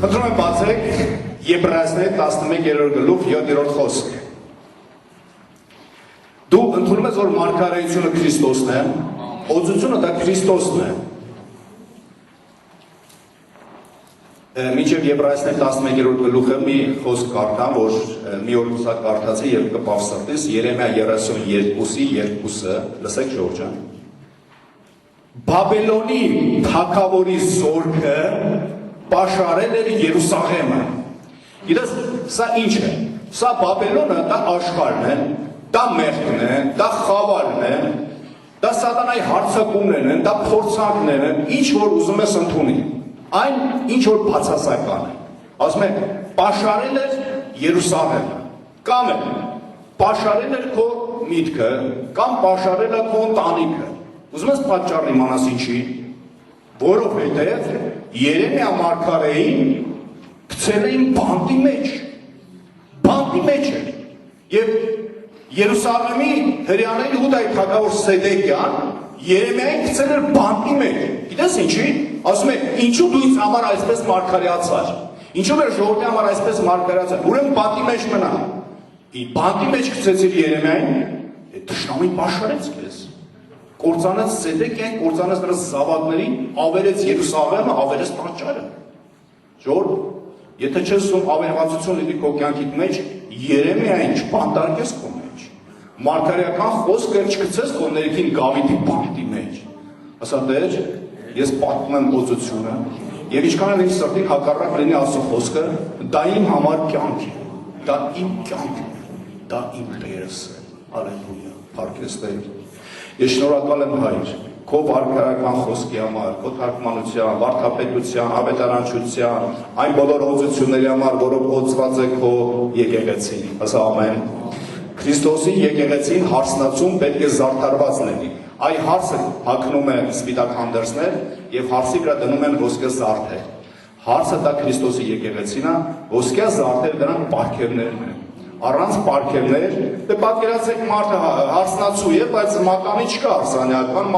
Խնդրում եմ բացեք Եբրայեցիներին 11-րդ գլուխ 7-րդ խոսք։ Դու ընդունում ես, որ մարգարեությունը Քրիստոսն է, օծությունը դա Քրիստոսն է։ Մինչև Եբրայեցիներին 11-րդ գլուխը մի խոսք կարդամ, որ մի օր սա կարդացի եւ կպավսատես Երեմիա 32-ի 2-ը, լսեք Ժորժը։ Բաբելոնի թագավորի զորքը պաշարել էր Երուսաղեմը։ Գիտես, սա ինչ է։ Սա Բաբելոնը դա աշխարհն է, դա մեղքն է, դա խավարն է, դա սատանայի հարձակումներն են, դա փորձանքներն են, ինչ որ ուզում ես ընդունի։ Այն ինչ որ բացասական է։ Ասում են, պաշարել էր Երուսաղեմը, կամ պաշարել էր քո միտքը, կամ պաշարել է քո ընտանիքը։ Ուզում ես պատճառը իմանաս ինչի, որովհետև Երեմիա մարգարեին գցել էին բանտի մեջ էր, եւ Երուսաղեմի հրեաների Հուդայի թագավոր Սեդեկյան Երեմիային գցել էր բանտի մեջ։ Գիտես ինչի։ Ասում է, ինչու դու ինձ համար այսպես մարգարեացար, ինչու էր ժողովրդի համար այսպես մարգարեացար, ուրեմն բանտի մեջ մնա։ Բանտի մեջ գցեցիր Երեմիային, թշնամին պաշարեց քեզ։ Կործանեց Սեդեկիային, կործանեց նրա զավակներին, ավերեց Երուսաղեմը, ավերեց տաճարը։ Ժողովուրդ, եթե չես ուզում ավերվածություն լինի քո կյանքի մեջ, Երեմիային չպանտարկես քո մեջ։ Մարգարեական խոսքը չգցես քո ներքին գավիթի բանտի մեջ։ Ասա Տեր, ես պատմում եմ օծությունը, եւ ինչքան էլ ինձ սրտին հակառակ լինի Աստծո խոսքը, դա իմ համար կյանք է, դա իմ կյանքն է, դա իմ Տերս է, Ալելույա, փառքես Տեր։ Ես շնորհակալ եմ Հայր, քո վարքարական խոսքի համար, քո թարգմանության, վարդապետության, ավետարանչության, այն բոլոր օծությունների համար, որով օծված է քո եկեղեցին, ասա ամեն։ Քրիստոսի եկեղեցին հարսնացում պետք է զարդարված լինի։ Այ հարսը հագնում է սպիտակ հանդերձներ եւ հարսի վրա դնում են ոսկե զարդեր։ Հարսը դա Քրիստոսի եկեղեցին է, ոսկե զարդերը դրանք պարգևներն են։ Առանց պարգևներ, դե պատկերացեք մարդը հարսնացու է, բայց մատանի չկա արսանյական,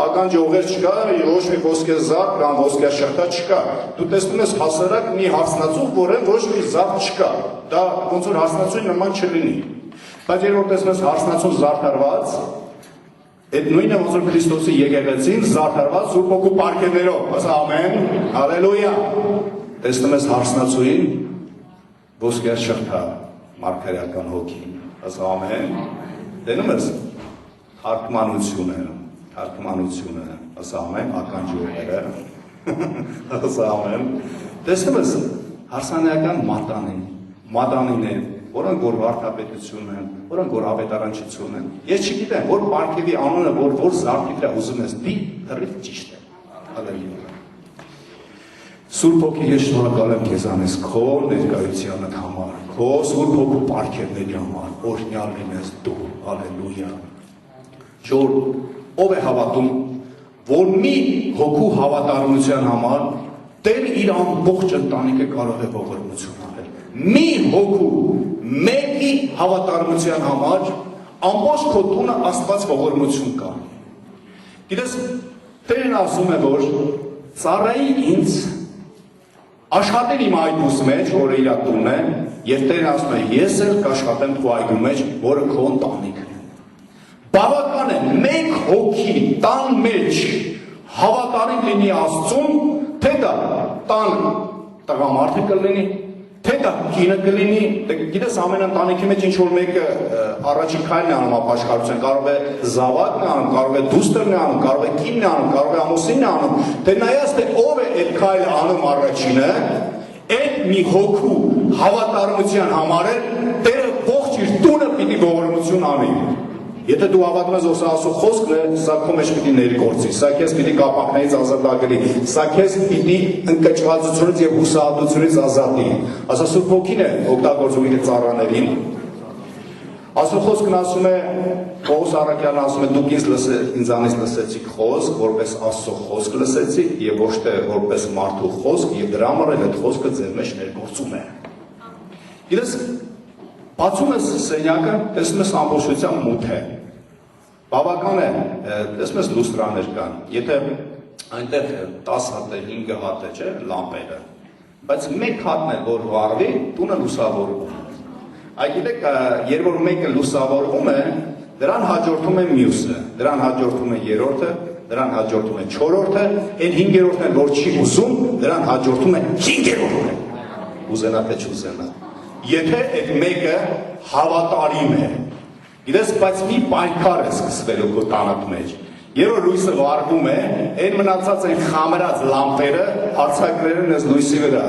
ականջողեր չկա, ոչ մի ոսկե զարդ կամ ոսկե շղթա չկա։ Դու տեսնում ես հասարակ մի հարսնացու, որը ոչ մի զարդ չկա։ Դա ոնց որ հարսնացուի նման չլինի։ Բայց երբ որ տեսնում ես հարսնացուն զարդարված, այդ նույնը ոնց որ Քրիստոսի եկեղեցին զարդարված Սուրբ Հոգու պարգևներով, ասա ամեն, հալելույա։ Տեսնում ես հարսնացուին ոսկե շղթա, մարգարեական հոգին, ասա ամեն։ Տենում ես թարգմանությունը, ասա ամեն, ականջողերը, ասա ամեն։ Տեսնում ես հարսանայական մատանին են, որոնք որ վարդապետություն են, որոնք որ ավետարանչություն են։ Ես չգիտեմ, որ պարգևի անունը, որ զարդի վրա ուզում ես դի, հրիվ ճիշտ է։ Հալելույա։ Սուրբ Հոգի, ես շնորհակալ եմ քեզանից քո ներկայությանդ համար, քո Սուրբ Հոգու պարգևների համար, օրհնյալ լինես դու։ Հալելույա։ Ժողովուրդ, ով է հավատում, որ մի հոգու հավատարմության համար Տերը իր ամբողջ ընտանիքը կարող է ողորմություն անել։ Մի հոգու մեկի հավատարմության համար ամբողջ քո տունը Աստված ողորմություն կա։ Գիտես, Տերն ասում է, որ ծառայի ինձ աշխատել իմ այգուս մեջ, որը իր տունն է, եւ Տերն ասում է, ես էլ կաշխատեմ քո այգու մեջ, որը քո ընտանիքն է։ Բավական է մեկ հոգի տան մեջ հավատարիմ լինի Աստծուն, թե դա տան տղամարդը կլինի, թե դա կինը կլինի, գիտես ամեն ընտանիքի մեջ ինչ-որ մեկը առաջին քայլն է անում ապաշխարության, կարող է զավակն է անում, կարող է դուստրն է անում, կարող է կինն է անում, կարող է ամուսինն է անում, թե նայած թե ով է այդ քայլը անում առաջինը, այդ մի հոգու հավատարմության համար է Տերը ողջ իր տունը պիտի ողորմություն անի։ Եթե դու հավատում ես, որ սա Աստծո խոսքն է, սա քո մեջ պիտի ներգործի, սա քեզ պիտի կապանքներից ազատագրի, սա քեզ պիտի ընկճվածությունից եւ հուսահատությունից ազատի։ Ասա Սուրբ Հոգին է օգտագործում իր ծառաներին։ Աստծո խոսքն ասում է, Պողոս առաքյալն ասում է, դուք ինձանից լսեցիք խոսք, որպես Աստծո խոսք լսեցիք եւ ոչ թե որպես մարդու խոսք, եւ դրա համար էլ այդ խոսքը ձեր մեջ ներգործում է։ Գիտես, բացում ես սենյակը, տեսնում ես ամբողջությամբ մութ է։ Բավական է, տեսնում ես լուստրաներ կան, եթե այնտեղ 10 հատ է, 5 հատ է, չէ, լամպերը, բայց մեկ հատն է որ վառվի, տունը լուսավորվում։ Այգիլեք, երբ որ մեկը լուսավորվում է, դրան հաջորդում է մյուսը, դրան հաջորդում է երրորդը, դրան հաջորդում է չորրորդը, այն հինգերորդն էլ որ չի ուզում, դրան հաջորդում է հինգերորդը։ Ուզենա թե չուզենա։ Եթե այդ մեկը հավատարիմ է, գիտես, բայց մի պայքար է սկսվելու քո տանդ մեջ։ Երբ որ լույսը վառվում է, այն մնացած այն խամրած լամպերը արձակվեն այս լույսի վրա։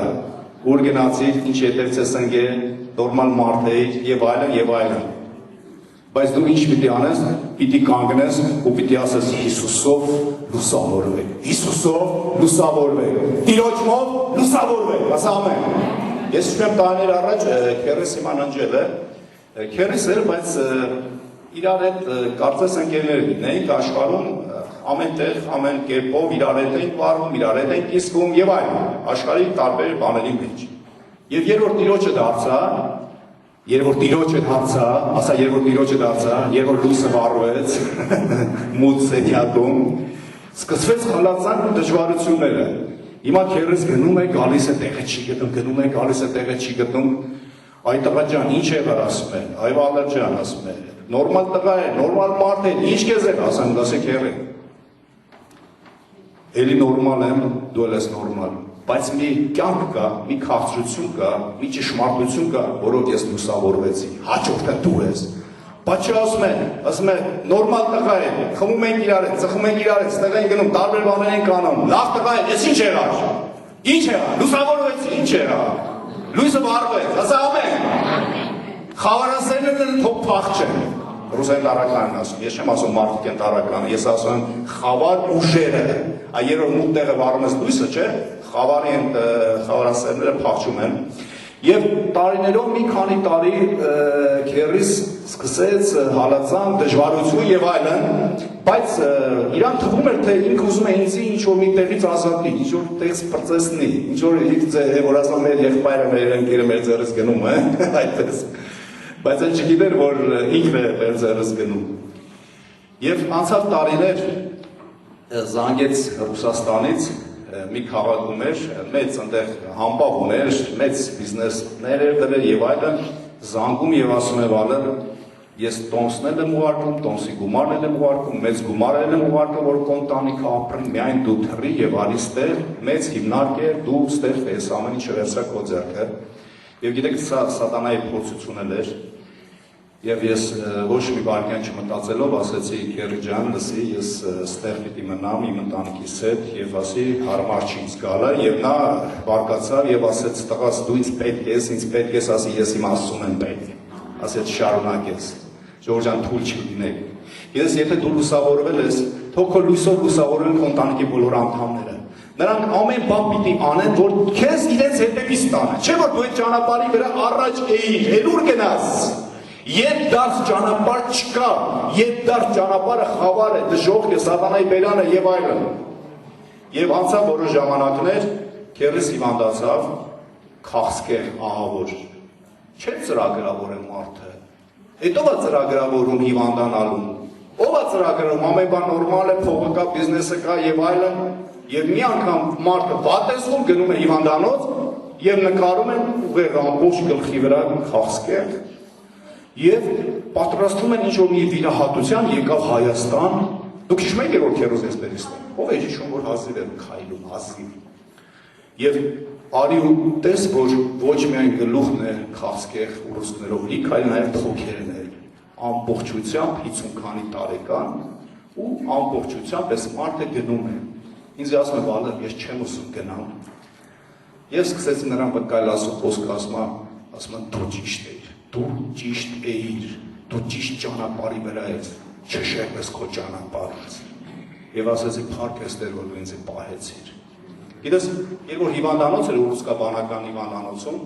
Ուր գնացիր, ինչ հետևից ես ընկել, նորմալ մարդ էիր եւ այլն եւ այլն։ Բայց դու ինչ պիտի անես, պիտի կանգնես ու պիտի ասես Հիսուսով լուսավորվեք, Հիսուսով լուսավորվեք, Տիրոջով լուսավորվեք, ասա ամեն։ Ես չեմ տարիներ առաջ քերես իման ընջել է, քերես էր, բայց իրար հետ կարծես ընկերներ գտնեինք աշխարհում ամեն տեղ, ամեն կերպով իրար հետ ենք վարվում, իրար հետ ենք իսկում եւ այլն, աշխարհի տարբեր բաների մեջ։ Եվ երբ որ Տիրոջը դարձա, ասա երբ որ Տիրոջը դարձա, երբ որ լույսը վառվեց, մութ սենյակում, սկսվեց հալածան դժվարությունները։ Հիմա քերս գնում է, գալիս է տեղը չի գտնում, գնում է, գալիս է տեղը չի գտնում։ Այ տղա ջան, ինչ եղավ ասում է, այ վալեր ջան ասում է, նորմալ տղա է, նորմալ մարդ է, ինչ քեզ է ասում, դասեք եղե։ Էլի նորմալ եմ, դու ես նորմալ, բայց մի կյանք կա, մի քաղցրություն կա, մի ճշմարտություն կա, որով ես լուսավորվեցի, հաջորդը դու ես։ Բայց ասում է, նորմալ տղա է, խմում ենք իրար հետ, ծխում ենք իրար հետ, ստեղ ենք գնում, տարբեր բաներ ենք անում, լավ տղա է, ես ինչ եղավ, լուսավորվեցի, ինչ եղավ, լույսը վառվեց, ասա ամեն, խավարասերները թող փախչեն, ռուսեն տարականն ասում, ես չեմ ասում մարդիկ են տարականը, ես ասում եմ խավար ուժերը, երբ որ մութ տեղը վառում ես լույսը, չէ, խավարասերները փախչում են, եւ տարիներով մի քանի տարի քերիս սկսեց հալածան, դժվարություն եւ այլն, բայց իրան թվում էր թե ինքը ուզում է ինձ ինչ որ մի տեղից ազատի, ինչ որ տեղից պրծեսնի, ինչ որ որ ասում մեր եղբայրը, մեր ընկերը մեր ձեռից գնում է, այդպես։ Բայց այն չգիտեր, որ ինքն է մեր ձեռից գնում։ Եվ անցավ տարիներ զանգեց Ռուսաստանից մի քաղաքում էր, մեծ այնտեղ համբավ ուներ, մեծ բիզնեսներ էր դրել եւ այլն, զանգում եւ ասում է վալը, ես տոմսն եմ ուղարկում, տոմսի գումարն եմ ուղարկում, մեծ գումարն եմ ուղարկում, որ կոնտանիքը ապրի, միայն դու թռի եւ արի ստեղ, մեծ հիմնարկ է, դու ստեղ ես ամեն ինչը վերցրա քո ձեռքը։ Եվ գիտեք, սա սատանայի փորձությունն էր։ Եվ ես ոչ մի վայրկյան չմտածելով ասեցի Քերի ջան, լսի, ես ստեղ պիտի մնամ իմ ընտանիքիս հետ եւ ասի հարմար չի ինձ գալը եւ նա բարկացավ եւ ասեց տղաս դու ինձ պետք ես, ասի ես իմ Աստծուն եմ պետք։ Ասեց շարունակես։ Ժողովուրդ ջան, թույլ չլինեք։ Ես եթե դու լուսավորվել ես, թող քո լույսով լուսավորեն քո ընտանիքի բոլոր անդամները։ Նրանք ամեն բան պիտի անեն, որ քեզ իրենց հետևից տանը։ Չէ՞ որ դու այդ ճանապարհի վրա առաջ էիր, ելուր գնաս։ Ետ դարձ ճանապարհ չկա, ետ դարձ ճանապարհը խավար է, դժոխք է, սատանայի բերանը եւ այլն։ Եվ անցավ որոշ ժամանակներ, քերս հիվանդացավ, քաղցկեղ, ահավոր։ Չէ ծրագրավոր է մարդը։ Հետո է ծրագրավորում հիվանդանալու։ Ո՞վ է ծրագրում, ամեն բան նորմալ է, փողը կա, բիզնեսը կա եւ այլն։ Եվ մի անգամ մարդը վատեսում գնում է հիվանդանոց եւ նկարում են ուղիղ ամբողջ գլխի վրա քաղցկեղ։ Եվ պատրաստվում են ինչ-որ մի վիրահատության, եկավ Հայաստան, դուք հիշում եք երբ քերոզ ես բերիստան, ով է հիշում, որ հազիվ եմ քայլում, հազիվ։ Եվ արի ու տես, որ ոչ միայն գլուխն է քաղցկեղ ուռուցքներով լիք, այլ նաև թոքերն էլ, ամբողջությամբ 50 քանի տարեկան ու ամբողջությամբ այս մարդը գնում է։ Ինձ ասում է բանը, ես չեմ ուզում գնամ։ Ես սկսեցի նրան վկայել խոսքը, ասում դու ճիշտ էիր։ Դու ճիշտ էիր, դու ճիշտ ճանապարհի վրա ես, չշեղվես քո ճանապարհից։ Եվ ասեցի փառք ես Տեր, որ դու ինձ պահեցիր։ Գիտես, երբ որ հիվանդանոց էր ռուսկաբանական հիվանդանոցում,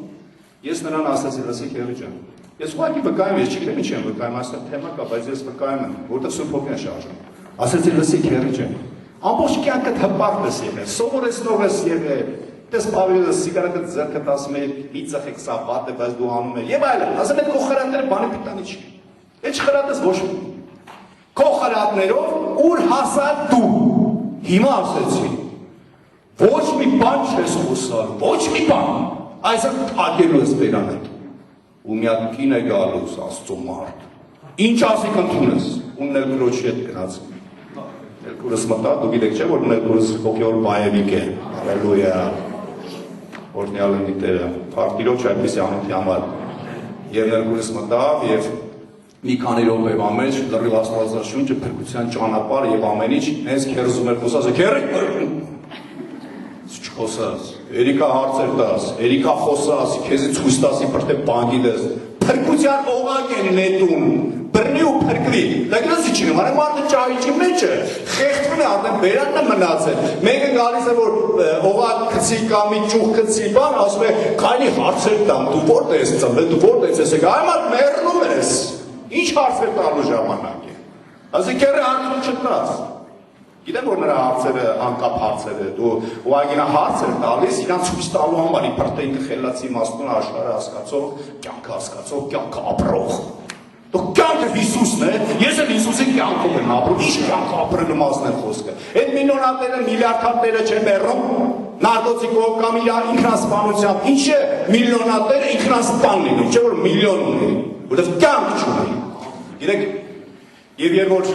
ես նրան ասեցի, լսի Քերի ջան, ես ուղղակի վկայում, ես չգիտեմ ինչ եմ վկայում, ասեմ թեմա կա, բայց ես վկայում եմ, որտեղ Սուրբ Հոգին է շարժում։ Ասեցի, լսի Քերի ջան, ամբողջ կյանքդ հպարտ ես եղել, սովորեցնող ես եղել, Տես Պավելը սիգարետը ձեռքդ ասում է, մի ծխեք սա վատ է, բայց դու անում ես, եւ այլն, ասում եք քո խրատները բանի պիտանի չի։ Այդ խրատես ոչ մի։ Քո խրատներով ուր հասա դու։ Հիմա ասեցի, ոչ մի բան չես խոսալ, ոչ մի բան, այսօր թակելու ես բերանդ, ու մի հատ կին է գալուս, Աստծո մարդ, ինչ ասիք ընդունես, ու ներկրոչի հետ գնաց, ներկուրս մտա, դու գիտեք չէ, որ ներկուրս հոգևոր բայևիկ է, հալելույա, օրհնյալ լինի Տերը, փառք այդպես անունի համար, եւ ներկուրս մտավ եւ մի քանի րոպեվա մեջ լրիվ Աստվածաշունչը փրկության ճանապարհ եւ ամեն ինչ հենց քերզում էր խոսած, քերի չխոսած, երիկա հարցեր տաս, երիկա խոսած, քեզի ցույց տասի պրտե բանկի դես, փրկության օղակ են նետում, բռնի ու փրկվի, դակնասի չինեմ, արեմ արդեն ճահիճի մեջ է, խեղդվում է արդեն բերանն է մնացել, մեկը գալիս է, որ օղակ քցի կամ մի ճուղ քցի բան, ասում է, քանի հարցեր տամ, դու որտե ես ծնվել, դու որտե ես եկա, այ մարդ մեռնում ես, ինչ հարցեր տալու ժամանակ է, ասի քերը հարցում չտաս, գիտեմ, որ նրա հարցերը անկապ հարցեր է, դու ուղղակի հարց էր տալիս, իրան ցույց տալու համար, իբր թե ինքը խելացի իմաստուն աշխարհը հասկացող, կյանքը ապրող։ Դու կյանքը Հիսուսն է, ես էլ Հիսուսի կյանքով եմ ապրում, ինչ կյանք ապրելու մասն է խոսքը։ Այդ միլիոնատերը, միլիարդատերը չեն մեռնում, նարկոտիկով կամ իր ինքնասպանությամբ, ինչ է միլիոնատերը ինքնասպան լինում, չէ՞ որ միլիոն ունի, որովհետև կյանք չունի։ Գիտեք, եւ երբ որ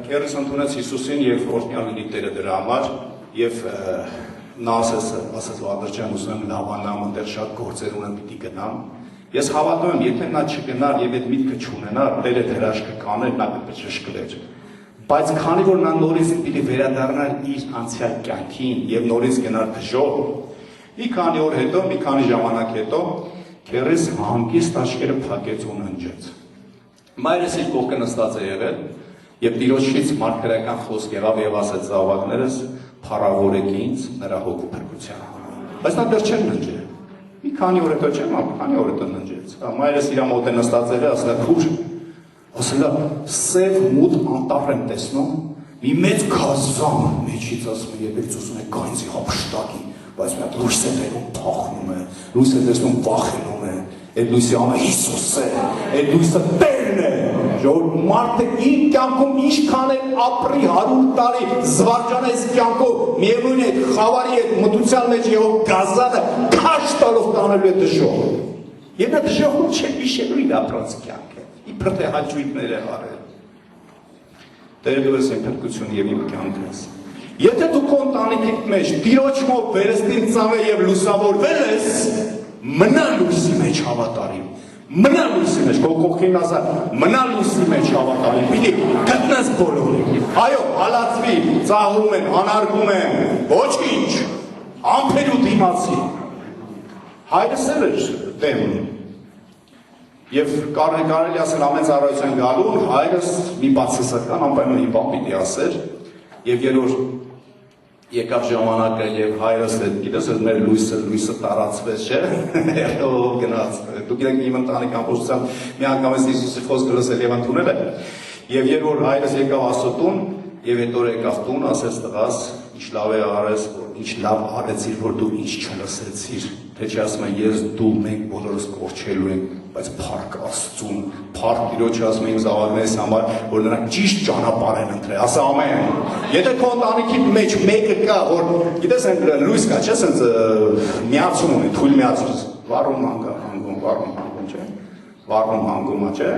քերս ընդունեց Հիսուսին եւ օրհնյալ լինի Տերը դրա համար եւ նա ասաց Վարդան ուզում եմ լավանամ, այնտեղ շատ գործեր ունեմ, պիտի գնամ։ Ես հավատում եմ, եթե նա չգնար եւ այդ միտքը չունենար, Տերը հրաշքը կաներ, նա կփչշկլեր։ Բայց քանի որ նա նորից պիտի վերադառնար իր անցյալ կյանքին եւ նորից գնար դժոխ, մի քանի օր հետո, մի քանի ժամանակ հետո քերս հանգիստ աչքերը փակեց ու ննջեց։ Մայրս իր կողքը նստած է եղել եւ Տիրոջից մարգարեական խոսք եղավ եւ ասեց զավակներս փառավորեք ինձ նրա հոգու փրկության համար։ Բայց նա դեռ չէր ննջել։ Մի քանի օր հետո չէ՞, քանի օր հետո ննջեց։ Մայրս իր մոտ է նստած եղել, ասել է քուր, ասել է սև մութ անտառ եմ տեսնում, մի մեծ գազան մեջից ասում է եկեք ուզում եք գանձի հապշտակի, բայց մի հատ լույս է դերում փախնում է, լույս է տեսնում վախենում է, այդ լույսի անունը Հիսուս է, այդ լույսը Տերն է, ժողովուրդ մարդը իր կյանքում ինչքան է ապրի 100 տարի զվարճանես կյանքով, միևնույն է խավարի այդ մտության մեջ եղող գազանը քաշ տալով տանելու է դժոխ։ Եվ նա դժոխում չէ հիշելու իր ապրած կյանքը, իբր թե հաճույքներ է արել։ Տերը դու ես իմ փրկությունը եւ իմ կյանքս։ Եթե դու քո ընտանիքի մեջ Տիրոջով վերստին ծավե եւ լուսավորվել ես, մնա լույսի մեջ հավատարիմ, մնա լույսի մեջ, քո կողքին ասա, մնա լույսի մեջ հավատարիմ, պիտի գտնես բոլորին, այո, հալածվի, ծաղրում են, անարգում են, ոչինչ, ամփերու դիմացի, հայրս էլ էր դեմ, եւ կարելի ասել ամեն ծառայության գալուն, հայրս մի բացասական անպայման մի բան պիտի ասեր, եւ երբ որ եկավ ժամանակը եւ հայրս հետ գիտես մեր լույսը տարածվեց չէ ով գնաց դու գիտեք իմ ընտանիք ամբողջությամբ մի անգամ ես Հիսուսի խոսքը լսել եւ ընդունել է եւ երբ որ հայրս եկավ Աստծուն եւ հետո եկավ տուն ասեց տղաս ինչ լավ է արես ինչ լավ արեցիր որ դու ինչ չլսեցիր թե չի ասում ես դու մենք բոլորս կորչելու ենք բայց փառք Աստծուն փառք Տիրոջ ասում ենք զավակներիս համար որ նրանք ճիշտ ճանապարհ են ընտրել ասա ամեն եթե քո ընտանիքի մեջ մեկը կա որ գիտես այն լույս կա չէ ասենց միացում ունի թույլ միացում վառում հանգում չէ վառում հանգում չէ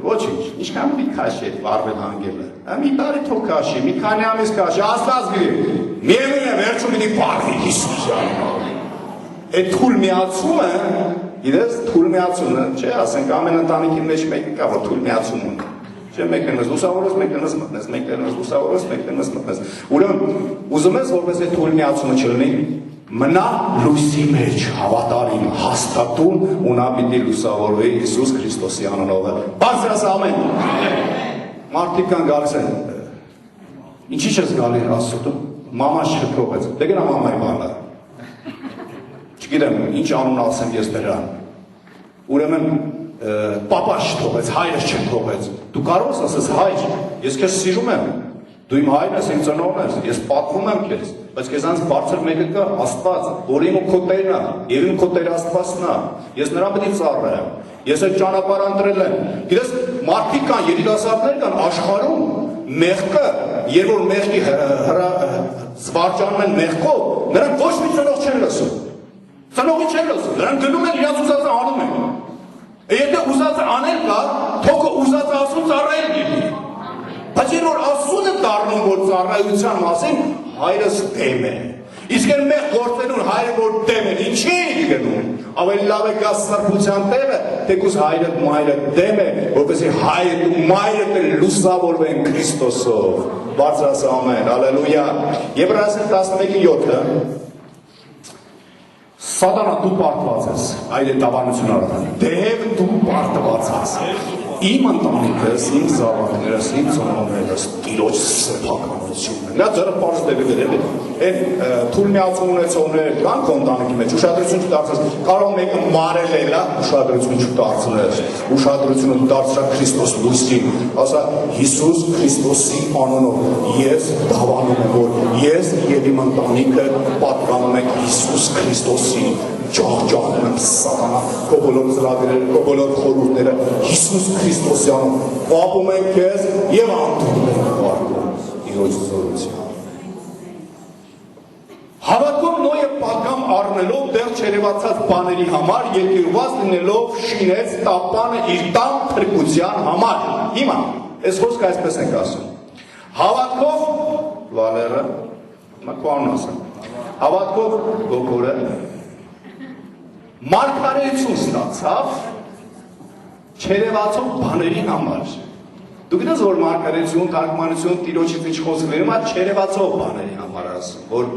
ոչինչ ինչքան մի քաշի է վառվել հանգելը մի տարի թող քաշի մի քանի ամիս քաշի Աստված գիտի միևնույն է վերջում պիտի փառվի Հիսուսը այդ թույլ միացումը Իրես թույլ միացումը, չէ, ասենք ամեն ընտանիքի մեջ մեկը կա, որ թույլ միացում ունի։ Չէ, մեկը նս լուսավորես, մեկը նս մտնես, մեկը նս լուսավորես, մեկը նս մտնես։ Ուրեմն ուզում ես որպես այդ թույլ միացումը չլինի, մնա լույսի մեջ, հավատարիմ, հաստատուն ու նա պիտի լուսավորվի Հիսուս Քրիստոսի անունով։ Բարձրաս ամեն։ Մարդիկ կան գալիս են։ Ինչի՞ չես գալի Աստծո։ Մամաս չփոխեց։ Դե գնա մամայի բանը։ Չգիտեմ, ինչ անուն ասեմ ես դրան։ Ուրեմն պապաս չթողեց, հայրս չթողեց։ Դու կարող ես ասես հայր, ես քեզ սիրում եմ։ Դու իմ հայրն ես, իմ ծնողն ես, ես պատվում եմ քեզ, բայց քեզանց բարձր մեկը կա, Աստված, որը իմ քո Տերն է, եւ իմ քո Տերը Աստվածն է։ Ես նրան պետք է ծառայեմ։ Ես այդ ճանապարհը ընտրել եմ։ Գիտես, մարդիկ կան, երիտասարդներ կան աշխարհում, մեղքը, երբ որ մեղքի զվարճանում են մեղքով, նրանք ոչ մի ծնող չեն լսում։ Ծնողի չեն լսում, նրանք գնում են իրաց ուզածը անում են։ Եթե ուզածը անել կա, թոքը ուզածը ասում ծառայել լինի։ Բայց երբ որ ասուն է դառնում, որ ծառայության մասին հայրս դեմ է։ Իսկ այն մեկ գործելուն հայրը որ դեմ է, ինչի է գնում։ Ավելի լավ է գա սրբության տեղը, թեկուզ հայրը մայրը դեմ է, որպեսզի հայրը ու մայրը լուսավորվեն Քրիստոսով։ Բարձրացա ամեն, հալելույա։ Եբրայեցին 11:7-ը Սատանա դու պարտված ես, այլ է դավանություն արարան, դև դու պարտված ես, իմ ընտանիքս, իմ զավակներս, իմ ծնողներս, տիրոջ սրբականությունն է, նա ձերը պարզ դեպերել է, են թուլ միացում ունեցողներ կան քո ընտանիքի մեջ, ուշադրություն չդարձնես, կարող մեկը մարել է, լա, ուշադրություն չդարձնես, ուշադրությունը դարձրա Քրիստոս լույսին, ասա Հիսուս Քրիստոսի անունով, ես դավանում եմ, որ ես և իմ ընտանիքը պատկանում ենք Հիսուս Քրիստոսին, ջահջանում եմ սատանա, քո բոլոր ծրագրերը, քո բոլոր խորհուրդները Հիսուս Քրիստոսի անունով պահում ենք քեզ եւ անդունդում ենք վարկում Տիրոջ զորությամբ։ Հավատքով Նոյը պատգամ առնելով դեռ չերևացած բաների համար երկիրված լինելով շինեց տապանը իր տան փրկության համար։ Հիմա այս խոսքը այսպես ենք ասում։ Հավատքով Վալերը, մակվան ասեմ, հավատքով Գոգորը մարգարեություն ստացավ չերևացող բաների համար։ Դու գիտես, որ մարգարեություն, թարգմանություն, Տիրոջից ինչ խոսք վերում, այդ չերևացող բաների համար ասում, որ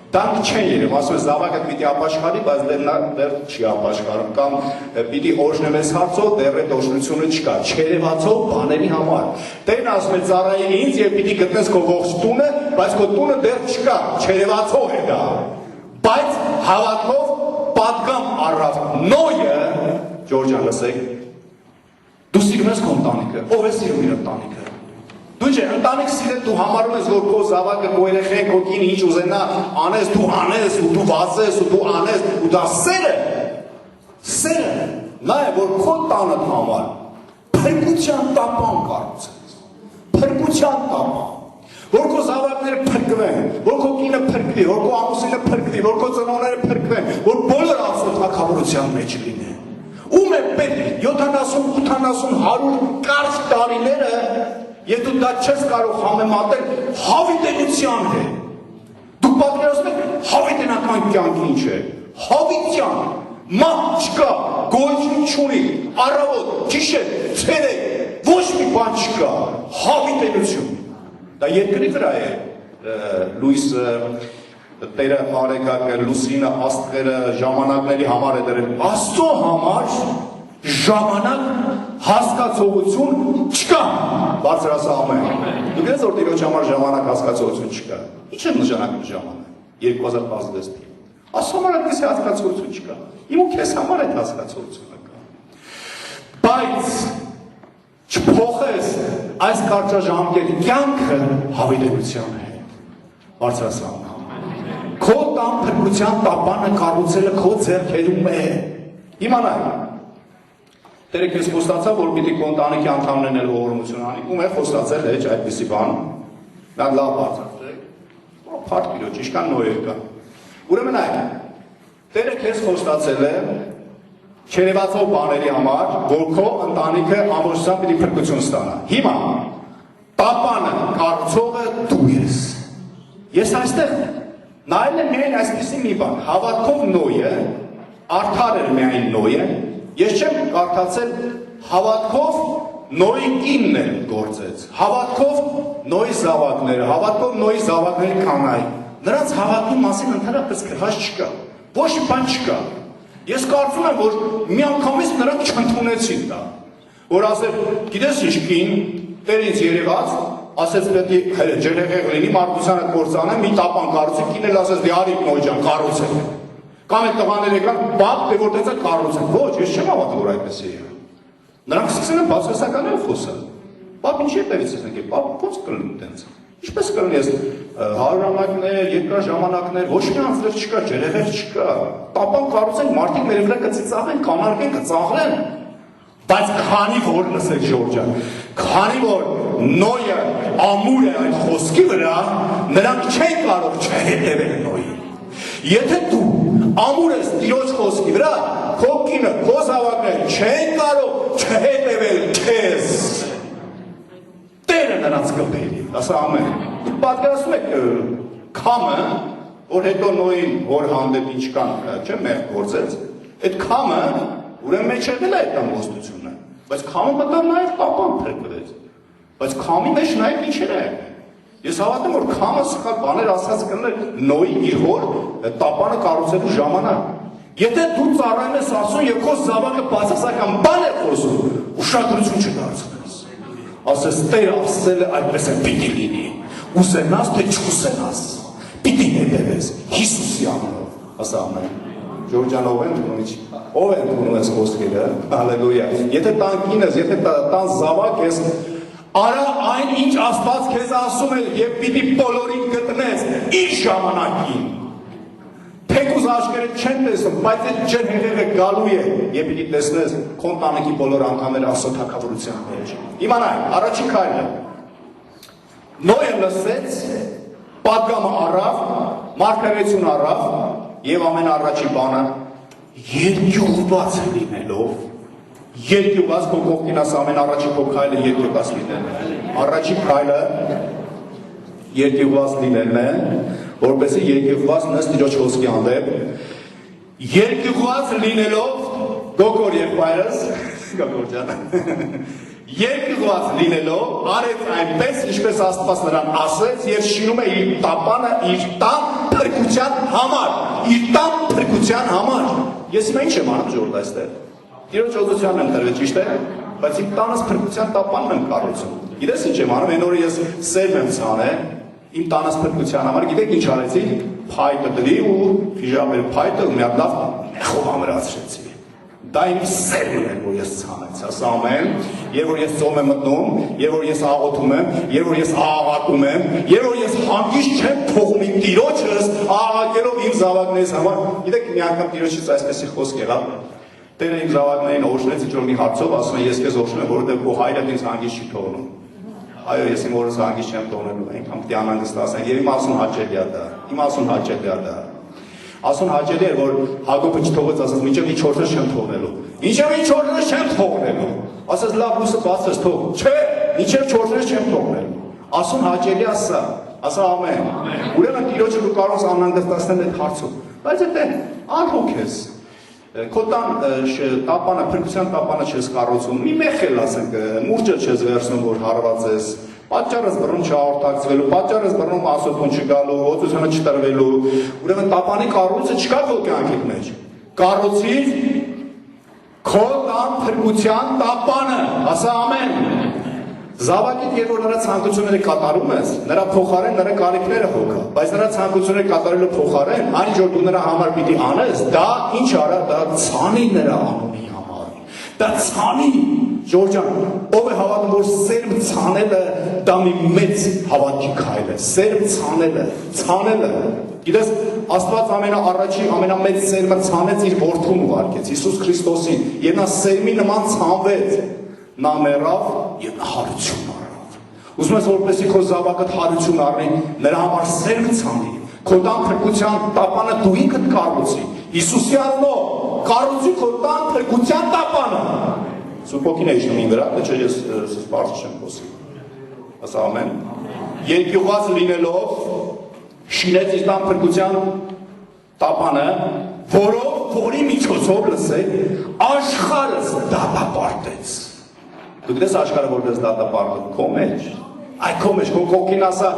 դրանք չեն երևում, ասում է զավակը պիտի ապաշխարի, բայց դեռ չի ապաշխարում, կամ պիտի օրհնվես հարցով, դեռ այդ օրհնությունը չկա, չերևացող բաների համար։ Տերն ասում է ծառայի ինձ եւ պիտի գտնես քո ողջ տունը, բայց քո տունը դեռ չկա, չերևացող է դա։ Բայց հավատքով պատգամ առավ Նոյը, Ջորջան լսեք, դու սիրում ես քո ընտանիքը, ով է սիրում իր ընտանիքը։ Դու չէ, ընտանիք սիրել դու համարում ես, որ քո զավակը, քո երեխեն, քո կինը ինչ ուզենա անես, դու անես, ու դու վազես, ու դու անես, ու դա սերը նա է, որ քո տանդ համար փրկության տապան կառուցես, փրկության տապան, որ քո զավակները փրկվեն, որ քո կինը փրկվի, որ քո ամուսինը փրկվի, որ քո ծնողները փրկվեն, որ բոլոր Աստծո թագավորության մեջ լինեն։ Ում է պետք 70, 80, 100 կարճ տարիները, եթե դու դա չես կարող համեմատել հավիտենության հետ։ Դու պատկերացնում ես հավիտենական կյանքը ինչ է։ Հավիտյան, մահ չկա, գոյություն չունի, առավոտ, գիշեր, ցերեկ, ոչ մի բան չկա, հավիտենություն։ Դա երկրի վրա է լույսը, Տերը արեգակը, լուսինը, աստղերը, ժամանակների համար է դրել։ Աստծո համար ժամանակ հասկացողություն չկա։ Բարձրացա ամեն։ Դու գիտես, որ Տիրոջ համար ժամանակ հասկացողություն չկա։ Ինչ է նշանակում ժամանակ 2016 թ. Աստծո համար այդպես հասկացողություն չկա։ Իմ ու քեզ համար այդ հասկացողությունը կա։ Բայց չփոխես այս կարճաժամկետ կյանքը հավիտենության հետ։ Բարձրացա ամեն։ Քո տան փրկության տապանը կառուցելը քո ձեռքերում է։ Իմանալ։ Տերը քեզ խոստացավ, որ պիտի քո ընտանիքի անդամներն էլ ողորմություն անի։ Ում է խոստացել հեչ այդպիսի բան։ Նա լավ բարձրացրեք։ Որ փառք Տիրոջ, ինչքան նոյ կա։ Ուրեմն այ Տերը քեզ խոստացել է չերևացող բաների համար, որ քո ընտանիքը ամբողջությամբ պիտի փրկություն ստանա։ Հիմա տապանը կառուցողը դու ես։ Ես այստեղ նայել եմ միայն այսպիսի մի բան, հավատքով Նոյը, արդար էր միայն Նոյը, ես չեմ կարդացել հավատքով Նոյի կինն էլ գործեց, հավատքով Նոյի զավակները, հավատքով Նոյի զավակների կանայ, նրանց հավատքի մասին ընդհանրապես գրված չկա, ոչ մի բան չկա, ես կարծում եմ, որ մի անգամից նրանք չընդունեցին դա, որ ասել, գիտես ինչ կին, Տեր ինձ երևաց, ասեց պետք է ջրեղեղ լինի, մարդկությանը կործանը, մի տապան կառուցեք, կին էլ ասեց դե արի Նոյ ջան, կառուցեք։ Կամ այդ տղաները եկան, բապ դե որտեղից է կառուցեք։ Ոչ, ես չեմ հավատում, որ այդպես է եղել։ Նրանք սկսել են բացասականորեն խոսել։ Բապ ինչի հետևից ես եկել, բապ ո՞նց կլինի տենց։ Ինչպես կլինի ես հարյուրամյակներ, երկար ժամանակներ, ոչ մի անձրև չկա, ջրեղեղ չկա։ Տապան կառուցենք, մարդիկ մեր վրա կծիծաղեն, կանարգեն, կծաղրեն։ Բայց քանի որ լսեք Ժորժան, քանի որ Նոյը ամուր է այդ խոսքի վրա, նրանք չեն կարող չհետևել Նոյին։ Եթե դու ամուր ես Տիրոջ խոսքի վրա, քո կինը, քո զավակները չեն կարող չհետևել քեզ։ Տերը նրանց կբերի, ասա ամեն։ Դուք պատկերացնում եք քամը, որ հետո Նոյին որ հանդեպ ինչ կան, չէ՞, մեղք գործեց, այդ քամը ուրեմն մեջ եղել է այդ ամբողջությունը, բայց քամը մտավ նաև տապան փրկվեց, բայց քամի մեջ նաև ինչեր է։ Ես հավատում որ քամը սխալ բաներ ասած կներ Նոյի իր հոր տապանը կառուցելու ժամանակ։ Եթե դու ծառայում ես ասում եւ քո զավակը բացասական բան է խոսում, ուշադրություն չդարձնես։ Ասես Տերը ասել է այդպես է պիտի լինի։ Ուզենաս թե չուզենաս, պիտի հետևես Հիսուսի անունով։ Ասա ամեն։ Ժորժան ով են թողնում ես խոսքերը, հալելույա։ Եթե տան կին ես, եթե տան զավակ ես, արա այն ինչ Աստված քեզ ասում է եւ պիտի բոլորին գտնես իր ժամանակին։ Թեկուզ աշկերը չեն տեսնում, բայց այդ ջրհեղեղը գալու է եւ պիտի տեսնես քո ընտանիքի բոլոր անդամները Աստծո թագավորության մեջ։ Իմանայ, առաջին քայլը Նոյը լսեց, պատգամը առավ, մարգարեություն առավ եւ ամենաառաջի բանը երկյուղված լինելով, երկյուղված քո կողքին աս ամեն առաջի քո քայլը երկյուղված լինելն է։ Առաջի քայլը երկյուղված լինելն է, որպեսզի երկյուղված նես Տիրոջ խոսքի հանդեպ, երկյուղված լինելով գոգոր եղբայրս, գոգոր ջան, երկյուղված լինելով արեց այնպես, ինչպես Աստված նրան ասեց եւ շինում է իր տապանը իր տան փրկության համար, իր տան փրկության համար։ Ես հիմա ինչ եմ անում ժողովուրդ այստեղ։ Տիրոջ օգնությանն եմ տրվել, ճիշտ է, բայց իմ տանս փրկության տապանն եմ կառուցում։ Գիտես ինչ եմ անում, այն օրը ես սերմ եմ ցանել, իմ տանս փրկության համար, գիտեք ինչ արեցի, փայտը դրի ու ֆիժաբել փայտը ու մի հատ լավ խով ամրացրեցի։ Դա իմ սերմն է, որ ես ցանեց, ասա ամեն, երբ որ ես ծոմ եմ մտնում, երբ որ ես աղոթում եմ, երբ որ ես աղաղակում եմ, երբ որ ես հանգիստ չեմ թողում իմ Տիրոջս, աղաղակելով իմ զավակներիս համար, գիտեք մի անգամ Տիրոջից այսպեսի խոսք եղավ, Տերը իմ զավակներին օրհնեց ինչ-որ մի հարցով, ասում է ես քեզ օրհնում եմ, որովհետև քո հայրը ինձ հանգիստ չի թողնում։ Այո, ես իմ օրս հանգիստ չեմ թողնելու, այնքան պիտի անհանգստացեն, եւ իմ ասուն հաճելի է դա, իմ ասուն հաճելի է դա։ Ասուն հաճելի էր, որ Հակոբը չթողեց, ասաց մինչև ինչ օրս չեմ թողնելու։ Մինչև ինչ օրս չեմ թողնելու։ Ասաց լավ լույսը բացես թող։ Չէ, մինչև 4 օրս չեմ թողնելու։ Ասուն հաճելի է սա։ Ասա ամեն։ Ուրեմն Տիրոջը դու կարող ես անհանգստացնել այդ հարցով։ Բայց այդ անհոգ ես։ Քո տան տապանը, փրկության տապանը չես կառուցում, մի մեխել ասենք, մուրճը չես վերցնում, որ հարված ես, պատճառս բռնում չհաղորդակցվելու, պատճառս բռնում ասոթուն չգալու, օծությունը չտրվելու, ուրեմն տապանի կառույցը չկա քո կյանքի մեջ։ Կառուցիր քո տան փրկության տապանը, ասա ամեն։ Զավակին երբ որ նրա ցանկությունները կատարում ես, նրա փոխարեն նրա կարիքները հոգա, բայց նրա ցանկությունները կատարելու փոխարեն, այն ինչ որ դու նրա համար պիտի անես, դա ինչ արա, դա ցանի նրա անունի համար։ Դա ցանի, Ժորժան, ով է հավատում, որ սերմ ցանելը դա մի մեծ հավատքի քայլ է, սերմ ցանելը։ Գիտես, Աստված ամենաառաջի, ամենամեծ սերմը ցանեց իր որդուն ուղարկեց, Հիսուս Քրիստոսին, եւ նա սերմի նման ցանվեց։ Նա մեռավ եւ նա հարություն առավ։ Ուզում ես որպեսզի քո զավակը հարություն առնի, նրա համար սերմ ցանի, քո տան փրկության տապանը դու ինքդ կառուցի։ Հիսուսի անունով կառուցի քո տան փրկության տապանը։ Սուպոքին է իջնում իմ վրա, թե ես սպարս չեմ խոսի։ Ասա ամեն։ Երկյուղված լինելով շինեց իր տան փրկության տապանը, որի միջոցով լսեք, աշխարհս դատապարտեց։ Դու գիտես աշխարհը որպես դատապարտում քո մեջ, այ քո մեջ, քո կողքին ասա,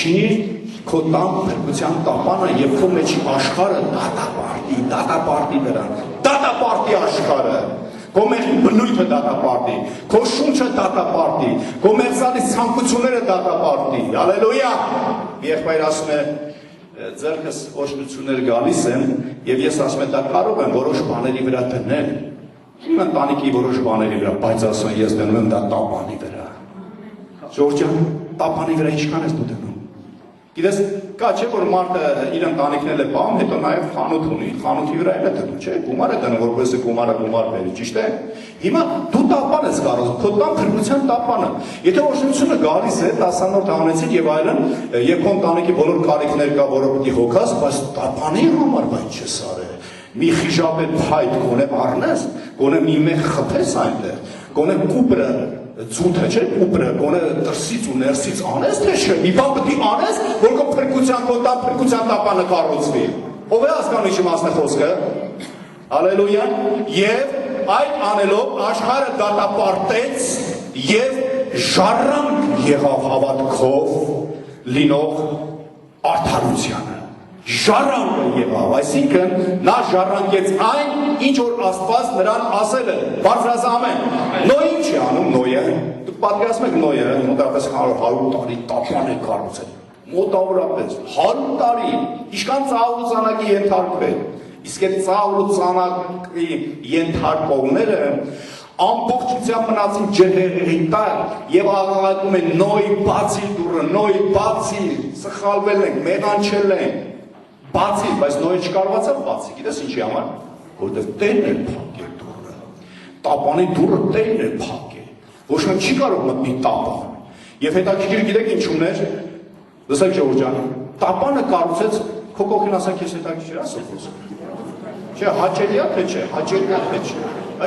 շինիր քո տան փրկության տապանը եւ քո մեջի աշխարհը դատապարտի նրան, դատապարտի աշխարհը, քո մեջ բնույթը դատապարտի, քո շունչը դատապարտի, քո մերձալի ցանկությունները դատապարտի, հալելույա։ Եղբայր ասում է, ձեռքս օշնություններ գալիս են եւ ես ասում եմ, դա կարող եմ որոշ բաների վրա դնել։ Իմ ընտանիքի որոշ բաների վրա, բայց ասում ես դնում եմ դա տապանի վրա։ Ժորժան, տապանի վրա ինչքան ես դու դնում։ Գիտես, կա չէ որ մարդը իր ընտանիքն էլ է բաղում, հետո նաև խանութ ունի, խանութի վրա էլ է դնում, չէ, գումար է դնում, որպեսզի գումարը գումար բերի, ճիշտ է։ Հիմա դու տապան ես կարող, քո տան փրկության տապանը։ Եթե օրհնությունը գալիս է, 10-րդ հանեցին եւ այլն, եւ քո ընտանիքի բոլոր կարիքներ կա, որը պիտի հոգաս, բայց տապանի համար բայց չես արել։ Մի խիժապետ փայտ գոնե առնես, գոնե մի մեղ խփես այնտեղ, գոնե կուպրը ծութը չէ, կուպրը գոնե դրսից ու ներսից անես, թե չէ, մի բան պիտի անես, որ քո փրկության տապանը կառուցվի։ Ով է հասկանում ինչի մասն է խոսքը։ Հալելույա։ Եվ այդ անելով աշխարհը դատապարտեց եւ ժառանգ եղավ հավատքով լինող արդարությանը։ Ժառանգը եղավ, այսինքն նա ժառանգեց այն, ինչ որ Աստված նրան ասել է, բարձրացամեն։ Նոյ ինչ է անում Նոյը։ Դուք պատկերացնում եք Նոյը, մոտավորապես 100 տարի տապան է կառուցել։ Մոտավորապես 100 տարի, ինչքան ծաղր ու ծանակի ենթարկվել։ Իսկ այդ ծաղր ու ծանակի ենթարկողները ամբողջությամբ մնացին ջրհեղեղի տակ եւ աղաղակում են Նոյ բացի դուռը, Նոյ բացի, սխալվել ենք, մեղանչել ենք։ Բացի, բայց Նոյը չկարողացավ բացի, գիտես ինչի համար, որտեղ Տերն է փակել դուռը, տապանի դուռը Տերն է փակել, ոչ ոք չի կարող մտնի տապան, եւ հետաքրքիր գիտեք ինչ ուներ, լսեք Ժողովուրդ ջան, տապանը կառուցեց, քո կողքին ասա քեզ հետաքրքիր է Սոֆոս, չէ, հաճելի է թե չէ, հաճելի է թե չէ,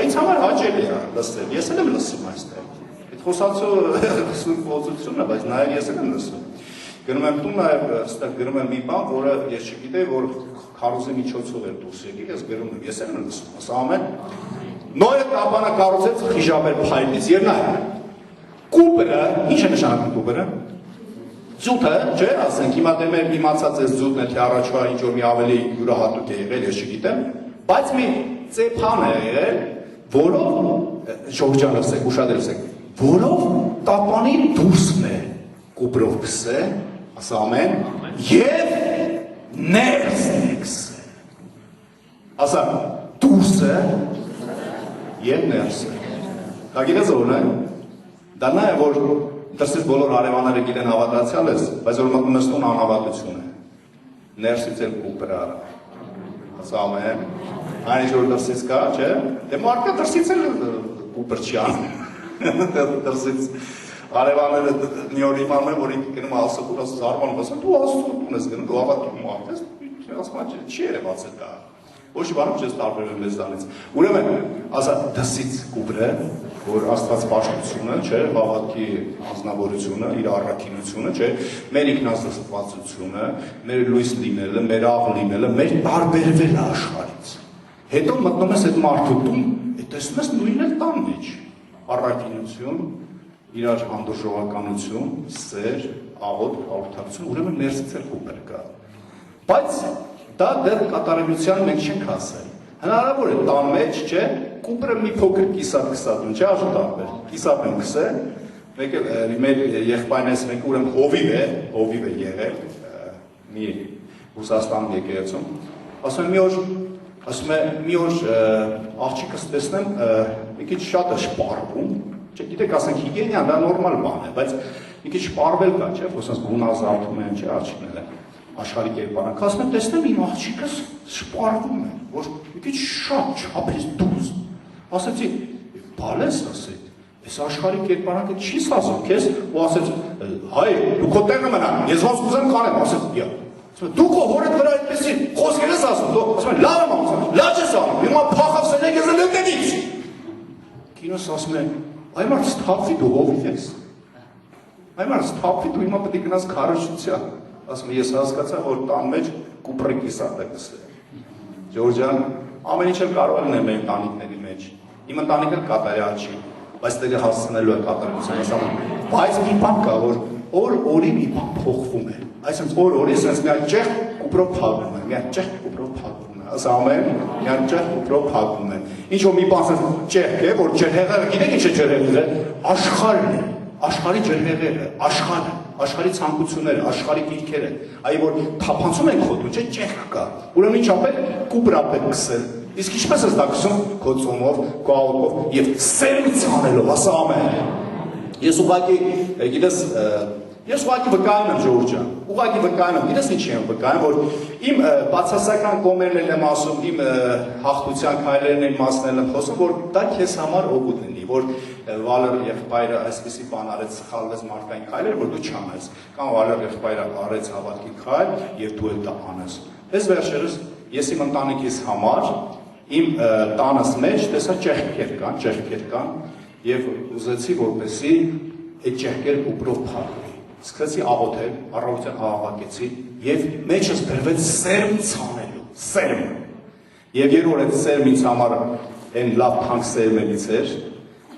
ինձ համար հաճելի է լսել, ես էլ եմ լսում այստեղ, այդ խոսածու խոսությունը, բայց նաեւ ես էլ եմ լսում։ Գնում եմ տուն նաև այստեղ գրում եմ մի բան, որը ես չգիտեի, որ քարոզի միջոցով էր դուրս եկել, ես գրում եմ, ես եմ լսում, ասա ամեն։ Նոյը տապանը կառուցեց խիժաբեր փայտից, եւ նայ։ Կուպրը, ինչ է նշանակում կուպրը։ Ձուտը, չէ, ասենք, հիմա դե մեր իմացած է ձուտն է, թե առաջվա ինչ որ մի ավելի յուրահատուկ է եղել, ես չգիտեմ, բայց մի ծեփան է եղել, որով Ժողովուրդ լսեք, ուշադրեցեք, որով տապանի դուրսն է կուպրով քսե, ասա ամեն, եւ ներսն է քսե։ Ասա, դուրսը եւ ներսը։ Կագիրես ո՞րն է։ Դա նա է, որ դրսից բոլոր հարևանները գիտեն հավատացյալ ես, բայց որ մտնում ես տուն անհավատություն է։ Ներսից էլ կուպրը արա։ Ասա ամեն, այն ինչ որ դրսից կա, չէ։ Դե մարդը դրսից էլ կուպր չի անում։ Դրսից Արևանները մի օր իմանում են, որ ինքը գնում է Աստծուն, ասես արմանում, ասում դու Աստծուն ես գնում, դու հավատում մարդ ես, ասում չի երևացել դա։ Ոչ մի բանում չես տարբերվում մեզանից։ Ուրեմն, ասա դրսից կուպրը, որ Աստված պաշտությունը, չէ, հավատքի անձնավորությունը, իր առաքինությունը, չէ, մեր ինքնաստվածությունը, մեր լույս լինելը, մեր աղ լինելը, մեր տարբերվելը աշխարհից։ Հետո մտնում ես այդ մարդու տուն, տեսնում ես նույնն էլ տան մեջ։ Առաքինություն, իրար հանդուրժողականություն, սեր, աղոտ, հաղորդակցություն, ուրեմն ներսից էլ կուպր կա։ Բայց դա դեռ կատարելության մենք չենք հասել։ Հնարավոր է տան մեջ, չէ, կուպրը մի փոքր կիսատ քսատուն, չէ, աշու տարբեր, կիսատ եմ քսե, մեկ էլ մեր եղբայրներս մեկ ուրեմն հովիվ է եղել, մի Ռուսաստան եկեղեցում, ասում է մի օր աղջիկս տեսնեմ, մի քիչ շատ է շպարվում, չէ, գիտեք, ասենք հիգիենան, դա նորմալ բան է, բայց մի քիչ շպարվել կա, չէ, ոսանց գունազարդում են, չէ, աղջիկները աշխարհի կերպարանք, ասում եմ, տեսնեմ իմ աղջիկս շպարվում է, որ մի քիչ շատ չափից դուրս, ասեցի, բալես ասեք, այս աշխարհի կերպարանքը չի սազում քեզ, ու ասեց, հայ, դու քո տեղը մնա, ես ոնց կուզեմ կանեմ, ասեց, յա, դու քո հորդ վրա այդպեսի խոսքեր ես ասում, դու ասում ես, լավ եմ ասում, լաջ ես անում, հիմա փախավսել եք ես լետնից։ Կինոս ասում է, այ մարդ սթափվի դու հովիվ ես։ Այ մարդ սթափվի դու հիմա պետք է գնաս քարոզության։ Ասում ես հասկացա, որ տան մեջ կուպրի կիսատ է գսել։ Ժողովուրդ ջան, ամեն ինչ էլ կարող է մեր ընտանիքների մեջ։ Իմ ընտանիքը կատարյալ չի, բայց դերը հասցնելու է կատարելության հասարակ։ Բայց մի բան կա, որ օր-օրի մի բան փոխվում է։ Այսինքն օր-օրի sense մի ճեղ կուպրով փակվում է, մի ճեղ կուպրով փակվում է։ Ասա ամեն, մի ճեղ կուպրով փակվում է։ Ինչ որ մի բան sense ճեղ է, որ ջրհեղեղը, գիտեք ինչ է ջրհեղեղը, աշխարհն է, աշխարհի ջրհեղեղը, աշխարհի ցանկությունները, աշխարհի գիրքերը, այ որ թափանցում են խոտու, չէ, ճեղ կա։ Ուրեմն ինչ ապել կուպր ապել գսել։ Իսկ ինչպես ես դա գսում, քո ծոմով, քո աղոթքով եւ սերմից անելով, ասա ամեն։ Ես ուղղակի, գիտես, Ես ուղղակի վկայում եմ Ժողովուրդ ջան, ուղղակի վկայում եմ, գիտես ինչի եմ վկայում, որ իմ բացասական կոմերներն եմ ասում, իմ հաղթության քայլերն եմ մասներն եմ խոսում, որ դա քեզ համար օգուտ լինի, որ Վալեր եղբայրը այսպիսի բան արեց, սխալվեց մարդկային քայլեր, որ դու չանես, կամ Վալեր եղբայրը արեց հավատքի քայլ, եւ դու էլ դա անես։ Այս վերջերս ես իմ ընտանիքիս համար, իմ տանս մեջ տեսա ճեղքեր կան, եւ ուզեցի որպեսի այդ ճեղքերը ուպրով փակվի։ Սկսեցի աղոթել, առավոտյան աղաղակեցի եւ մեջս դրվեց սերմ ցանելու, սերմ։ Եվ երբ այդ սերմը ինձ համար այն լավ թանկ սերմերից էր,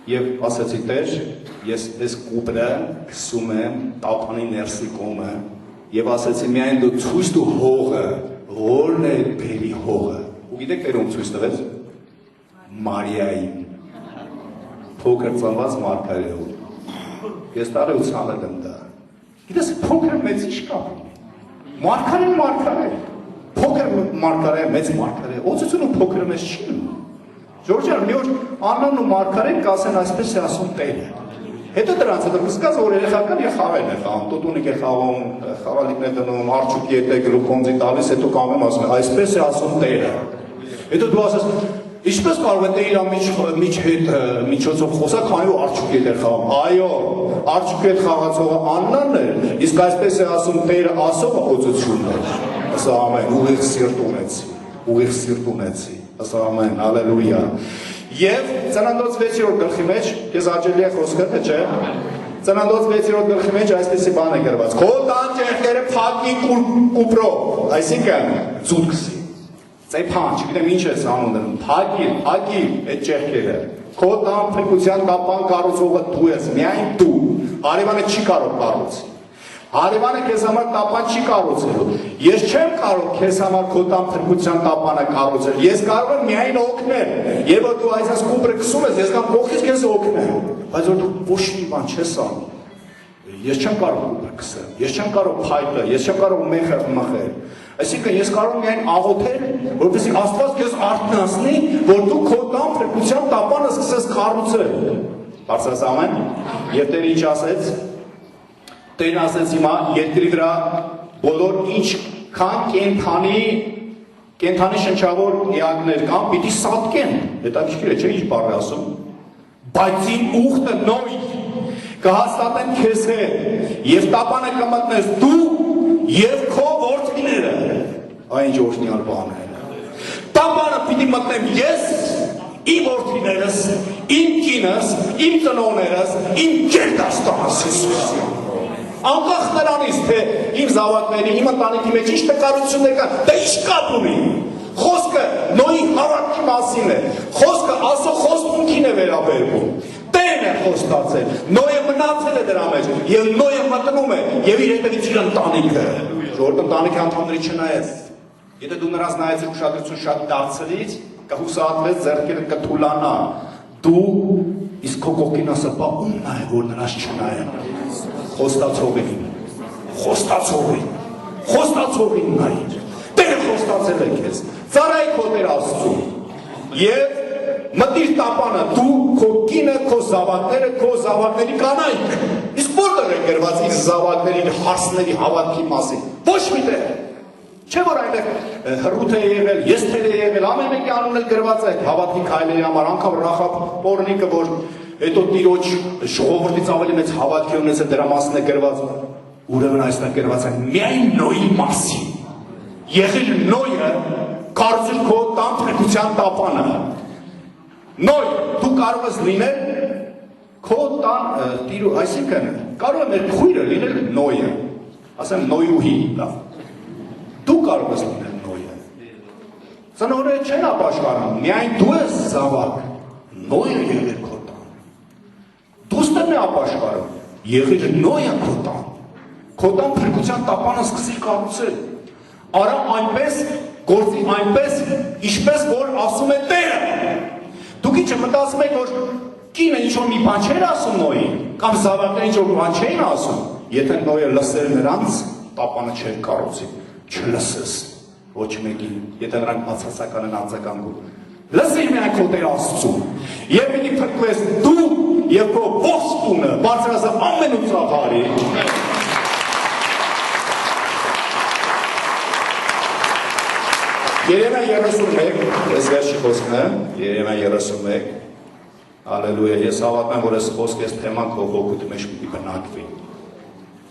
եւ ասացի Տեր, ես այս կուպրը քսում եմ տափանի ներսի կողմը եւ ասացի միայն դու ցույց տու հողը, որն է բերի հողը։ Ու գիտեք Տերը ում ցույց տվեց։ Մարիային։ Փոքր ծնված Մարգարետ։ Ես տարեուցանը եմ դա։ Գիտես փոքր մեծ ինչ կա։ Մարգարե։ Փոքր Մարգարե, մեծ Մարգարե։ Օծությունը փոքրը մեծ չի։ Ժորժ ջան, մի օր Աննան ու Մարգարեն կասեն այսպես է ասում Տերը։ Հետո դրանց հետո կսկաց որ երեխական եւ խաղերն է խաղում, տուտունիկ է խաղում, խաղալիքն է դնում, արջուկի հետ է գլուկոնձի տալիս, հետո կամեմ ասում է այսպես է ասում Տերը։ Հետո դու ասես Ինչպես կարող է Տերը միջոցով խոսա, քանի որ արջուկի հետ էր խաղում։ Այո, արջուկի հետ խաղացողը Աննան է, իսկ այսպես է ասում Տերը ասողը օծությունն է։ Ասա ամեն, ուղիղ սիրտ ունեցի։ Ասա ամեն, հալելույա։ Եվ Ծննդոց 6-րդ գլխի մեջ, ես աջելի է խոսքը, թե չէ։ Ծննդոց 6-րդ գլխի մեջ այսպեսի բան է գրված. Քո տան ճեղքերը փակի կուպրով, այսինքն ծուտ գսի։ Ծեփան, չգիտեմ ինչ է սանում դնում, փակի այդ ճեղքերը։ Քո տան փրկության տապան կառուցողը դու ես, միայն դու։ Հարևանը չի կարող կառուցել։ Հարևանը քեզ համար տապան չի կառուցելու։ Ես չեմ կարող քեզ համար քո տան փրկության տապանը կառուցել։ Ես կարող եմ միայն օգնել։ Եվ որ դու այս կուպրը քսում ես, ես կամ կողքից քեզ օգնեմ։ Բայց որ դու ոչ մի բան չես անում։ Ես չեմ կարող կուպրը քսել։ Ես չեմ կարող փայտը, ես չեմ կարող մեխը մխել։ Այսինքն ես կարող եմ միայն աղոթել, որպեսզի Աստված քեզ արթնացնի, որ դու քո տան փրկության տապանը սկսես կառուցել։ Բարձրաց ամեն։ Եվ Տերը ինչ ասեց։ Տերն ասեց հիմա երկրի վրա բոլոր ինչքան կենթանի շնչավոր էակներ կան, պիտի սատկեն։ Հետաքրքիր է, չէ՞ ինչ բառ է ասում։ Բայց իմ ուխտը նոյ կհաստատեն քեզ հետ եւ տապանը կմտնես դու եւ քո որդիները։ Այն ինչ օրհնյալ բան է։ Տապանը պիտի մտնեմ ես, իմ որդիներս, իմ կինս, իմ ծնողներս, իմ ջերդաստանս Հիսուսի։ Անկախ նրանից, թե իմ զավակների, իմ ընտանիքի մեջ ինչ տկարություններ կան, դա ինչ կապ ունի։ Խոսքը Նոյի հավատքի մասին է։ Խոսքը Աստծո խոստումքին է վերաբերվում։ Տերն է խոստացել։ Նոյը մնացել է դրա մեջ, եւ Նոյը մտնում է, եւ իր հետևից իր ընտանիքը։ Ժողովուրդ ընտանիքի անդամների չնայես։ Եթե դու նրանց նայեցի ուշադրություն շատ դարձրից, կհուսահատվես, ձեռքերը կթուլանա։ Դու իսկ քո կողքին ասա, բա ում նայ, որ նրանց չնայեն։ Խոստացողին նայիր։ Տերը խոստացել է քեզ։ Ծառայ քո Տեր Աստծուն։ Եվ մտիր տապանը դու, քո կինը, քո զավակների կանայք։ Իսկ որտեղ է գրված իր զավակների հարցների հավատքի մասին։ Ոչ միտեղ։ Չէ՞ որ այնտեղ հռութ է եղել, Եսթեր է եղել, ամեն մեկի անունը գրված է հավատքի քայլերի համար, անգամ Ռախաբ պոռնիկը, որ հետո Տիրոջ ժողովրդից ավելի մեծ հավատքի ունեցել, դրա մասին է գրված։ Ուրեմն այստեղ գրված է միայն Նոյի մասին։ Եղել Նոյը կառուցել քո տան փրկության տապանը։ Նոյ, դու կարող ես լինել քո տան Տիրո, այսինքն կարող է մեր քույրը լինել Նոյը։ Ասեմ Նոյուհի, լավ։ Դու կարող ես լինել Նոյը։ Ծնողները չեն ապաշխարում, միայն դու ես զավակ։ Նոյը եղել քո տան։ Դուստն է ապաշխարում, եղել Նոյը քո տան։ Քո տան փրկության տապանը սկսի կառուցել։ Արա այնպես, գործի այնպես, ինչպես որ ասում է Տերը։ Դուք ինչ մտածում եք, որ կինը ինչ-որ մի բան չէր ասում Նոյին, կամ զավակները ինչ-որ բան չէին ասում, եթե Նոյը լսեր նրանց, տապանը չէր կառուցի, չլսես ոչ մեկին, եթե նրանք բացասական են արձագանքում։ Լսիր միայն քո Տեր Աստծուն, եւ պիտի փրկվես դու եւ քո ողջ տունը, բարձրացավ ամենուց աղարի։ Երեմիա 31, այս վերջի խոսքն է, Երեմիա 31, Ալելույա, ես հավատում եմ, որ այս խոսքը այս թեման քո հոգուտ մեջ պիտի բնակվի։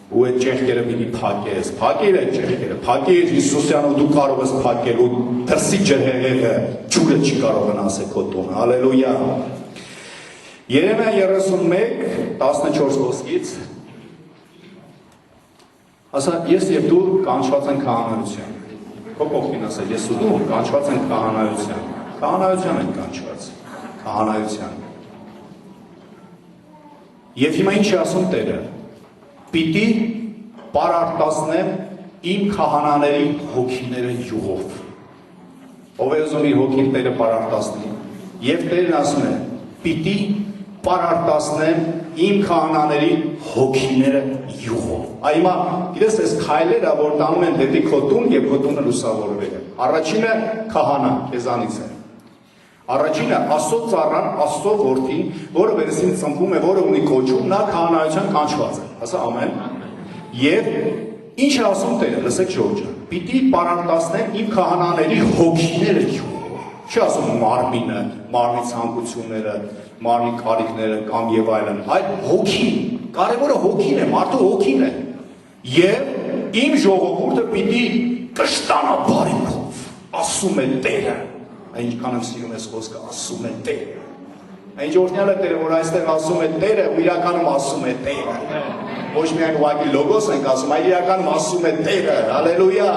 Ու այդ ճեղքերը պիտի փակես, փակիր այդ ճեղքերը, փակիր Հիսուսյանով դու կարող ես փակել ու դրսի ջրհեղեղը ջուրը չի կարող վնասել քո տունը, Ալելույա։ Երեմիա 31, 14 խոսքից, ասա, ես և դու կանչված են քահանայության, քո կողքին ասա, ես ու դու կանչված են քահանայության են կանչված, քահանայության։ Եվ հիմա ինչ է ասում Տերը, պիտի պարարտացնեմ իմ քահանաների հոգիները յուղով։ Ով է ուզում իր հոգին Տերը պարարտացնի։ Եվ Տերն ասում է, պիտի պարարտացնեմ իմ քահանաների հոգիները յուղով։ Հիմա գիտես այս քայլերը, որ տանում են դեպի քո տուն եւ քո տունը լուսավորվել է։ Առաջինը քահանա, քեզանից է։ Առաջինը Աստծո ծառան, Աստծո որդին, որը վերսին ծնվում է, որը ունի կոչում, նա քահանայության կանչված է։ Ասա ամեն։ Եվ ինչ է ասում Տերը, լսեք Ժողովուրդ, պիտի պարարտացնեմ իմ քահանաների հոգիները յուղով։ Չի ասում մարմինը, մարմնի ցանկությունները, մարմնի կարիքները կամ եւ այլն, այլ հոգին։ Կարևորը հոգին է, մարդու հոգին է։ Եվ իմ ժողովուրդը պիտի կշտանա բարիքով, ասում է Տերը։ Այնքան եմ սիրում ես խոսքը, ասում է Տերը։ Այն ժողովրդյալը Տերը, որ այստեղ ասում է Տերը, ու իրականում ասում է Տերը։ Ոչ միայն ուղղակի լոգոս ենք ասում, այլ իրականում ասում է Տերը, հալելույա։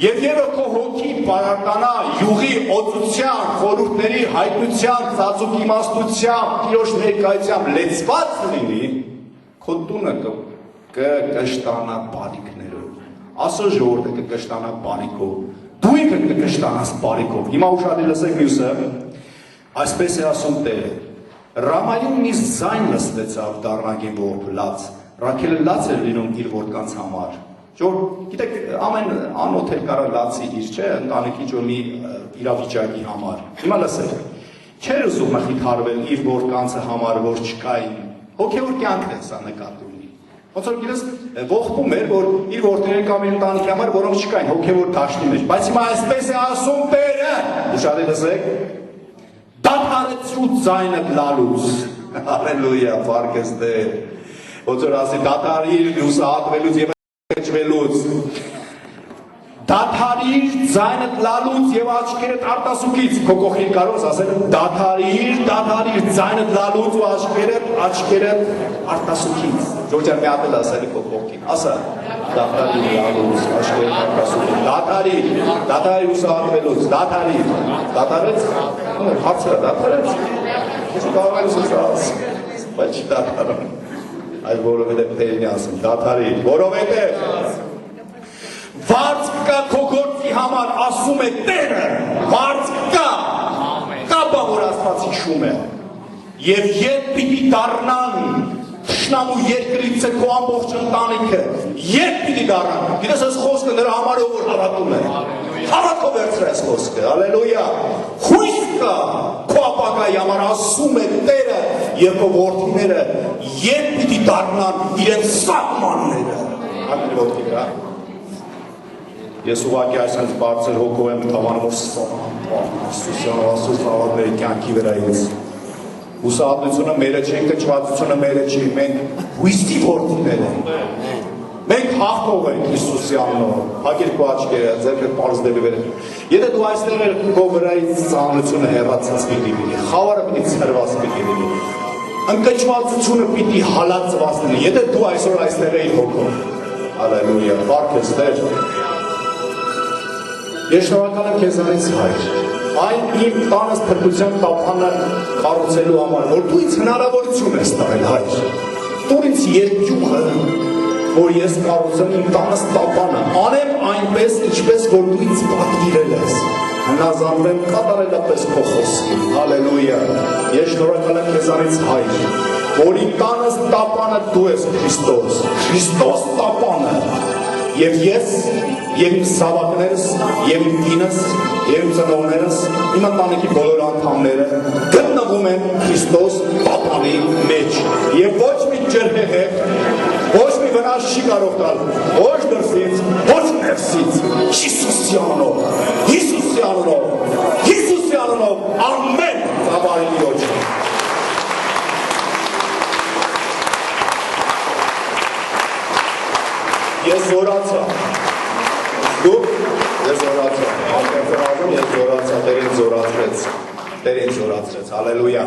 Եվ երբ քո հոգին պարարտանա յուղի օծության, խորհուրդների հայտնության, ծածուկ իմաստությամբ, Տիրոջ ներկայությամբ լեցված լինի, քո տունը կկշտանա բարիքներով։ Ասո ժողովուրդը կկշտանա բարիքով։ Դու ինքդ կկշտանաս բարիքով։ Հիմա ուշադիր լսեք մյուսը, այսպես է ասում Տերը. Ռամայում մի ձայն լսվեցավ դառնագին ողբ լաց, Ռաքելը լաց էր լինում իր որդկանց համար։ Որ գիտեք, ամեն անոթ էլ կարա լացի իր, չէ, ընտանիքի ջո մի իրավիճակի համար։ Հիմա լսեք, չէր ուզում մխիթարվել իր որդկանցը համար, որ չկային։ Հոգևոր կյանքն է սա նկատի ունի։ Ոնց որ գիտես, ողբում էր, որ իր որդների կամ իր ընտանիքի համար, որոնք չկային, հոգևոր դաշտի մեջ։ Բայց հիմա այսպես է ասում Տերը, ուշադիր լսեք, դադարեցրու ձայնդ լալուց։ Հալելույա, փառք ես Տեր։ Ոնց որ ասի դադարիր լուսահատվելուց եւ ջվելուց։ Դադարիր ձայնդ լալուց եւ աչքերդ արտասուքից։ Քո կողքին կարող ես ասել դադարիր ձայնդ լալուց ու աչքերդ արտասուքից։ Ժողովուրդ մի հատ էլ ասել քո կողքին։ Ասա դադարիր լալուց, աչքերդ արտասուքից։ Դադարիր ուսահատվելուց, դադարեց։ Հարցը դադարեց։ Ինչ կարող ես ասել, բայց չդադարում։ Այլ որովհետև Տերն է ասում, դադարիր, որովհետև վարձ կա քո գործի համար, ասում է Տերը, վարձ կա, կապա որ Աստված հիշում է, և երբ պիտի դառնան թշնամու երկրից է քո ամբողջ ընտանիքը, երբ պիտի դառնան, գիտես այս խոսքը նրա համար որ հավատում է, հավատով վերցրու այս խոսքը, ալելույա, հույս կա քո ապագայի համար, ասում է Տերը և քո որդիները, երբ պիտի դառնան իրենց սահմանները, հակրի ոտքի վրա։ Ես ուղղակի այսպես բարձր հոգով եմ թավանում, որ Սուսյանով Աստծո ծավալների կյանքի վրայից։ Հուսահատությունը մերը չի, կճվածությունը մերը չի, մենք հույսի որդիներ ենք։ Մենք հաղթող ենք Հիսուսյանով, հագիր քո աչքերը, ձեռքդ պարզ դեպի վեր։ Եթե դու այստեղ ես քո վրայից ծանրությունը հեռացած պիտի լինի, խավարը պիտի ցրված պիտի լինի, ընկճվածությունը պիտի հալածված լինի, եթե դու այսօր այստեղ ես հոգով։ Հալելույա, փառք ես Տեր։ Ես շնորհակալ եմ քեզանից Հայր, այն իմ տանս փրկության տապանը կառուցելու համար, որ դու ինձ հնարավորություն ես տվել Հայր, տուր ինձ երկյուղը, որ ես կառուցեմ իմ տանս տապանը, անեմ այնպես, ինչպես որ դու ինձ պատվիրել ես, հնազանդվեմ կատարելապես քո խոսքին, հալելույա, ես շնորհակալ եմ քեզանից Հայր, որ իմ տանս տապանը դու ես Քրիստոս տապանը, և ես, և իմ սավակներս, և իմ կինս, և իմ ծնողներս, իմ ընտանիքի բոլոր անդամները գտնվում են Քրիստոս տապանի մեջ, և ոչ մի ջրհեղեղ, ոչ մի վնաս չի կարող տալ ոչ դրսից, ոչ ներսից։ Հիսուսի անունով, Հիսուսի անունով, Հիսուսի անունով, ամեն ծավալի ոչ։ Ես զորացա։ Դուք ես զորացա։ Անկեղծը ռազում ես զորացա, Տեր ինձ զորացրեց։ Տեր ինձ զորացրեց։ Հալելույա։